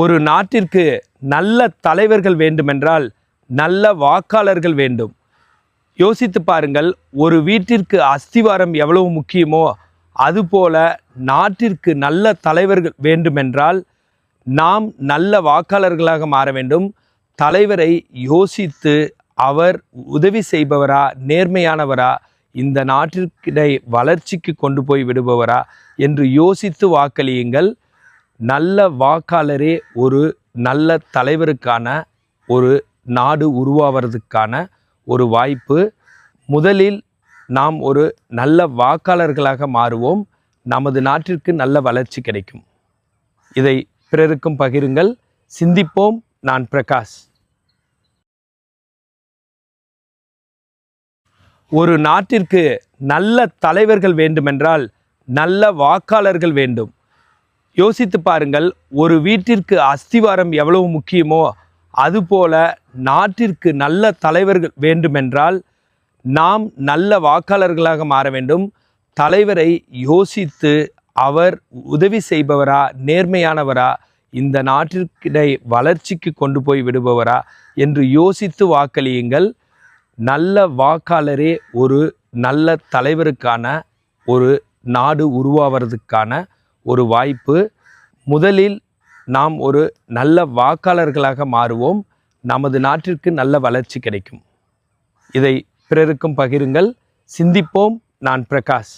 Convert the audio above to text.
ஒரு நாட்டிற்கு நல்ல தலைவர்கள் வேண்டுமென்றால் நல்ல வாக்காளர்கள் வேண்டும். யோசித்து பாருங்கள், ஒரு வீட்டிற்கு அஸ்திவாரம் எவ்வளவு முக்கியமோ அதுபோல நாட்டிற்கு நல்ல தலைவர்கள் வேண்டுமென்றால் நாம் நல்ல வாக்காளர்களாக மாற வேண்டும். தலைவரை யோசித்து அவர் உதவி செய்பவரா, நேர்மையானவரா, இந்த நாட்டிற்கிடை வளர்ச்சிக்கு கொண்டு போய் விடுபவரா என்று யோசித்து வாக்களியுங்கள். நல்ல வாக்காளரே ஒரு நல்ல தலைவருக்கான ஒரு நாடு உருவாவதற்கான ஒரு வாய்ப்பு. முதலில் நாம் ஒரு நல்ல வாக்காளர்களாக மாறுவோம். நமது நாட்டிற்கு நல்ல வளர்ச்சி கிடைக்கும். இதை பிறருக்கும் பகிருங்கள். சிந்திப்போம். நான் பிரகாஷ். ஒரு நாட்டிற்கு நல்ல தலைவர்கள் வேண்டுமென்றால் நல்ல வாக்காளர்கள் வேண்டும். யோசித்து பாருங்கள், ஒரு வீட்டிற்கு அஸ்திவாரம் எவ்வளவு முக்கியமோ அதுபோல நாட்டிற்கு நல்ல தலைவர்கள் வேண்டுமென்றால் நாம் நல்ல வாக்காளர்களாக மாற வேண்டும். தலைவரை யோசித்து அவர் உதவி செய்பவரா, நேர்மையானவரா, இந்த நாட்டிற்கிடை வளர்ச்சிக்கு கொண்டு போய் விடுபவரா என்று யோசித்து வாக்களியுங்கள். நல்ல வாக்காளரே ஒரு நல்ல தலைவருக்கான ஒரு நாடு உருவாவதற்கான ஒரு வாய்ப்பு. முதலில் நாம் ஒரு நல்ல வாக்காளர்களாக மாறுவோம். நமது நாட்டிற்கு நல்ல வளர்ச்சி கிடைக்கும். இதை பிறருக்கும் பகிருங்கள். சிந்திப்போம். நான் பிரகாஷ்.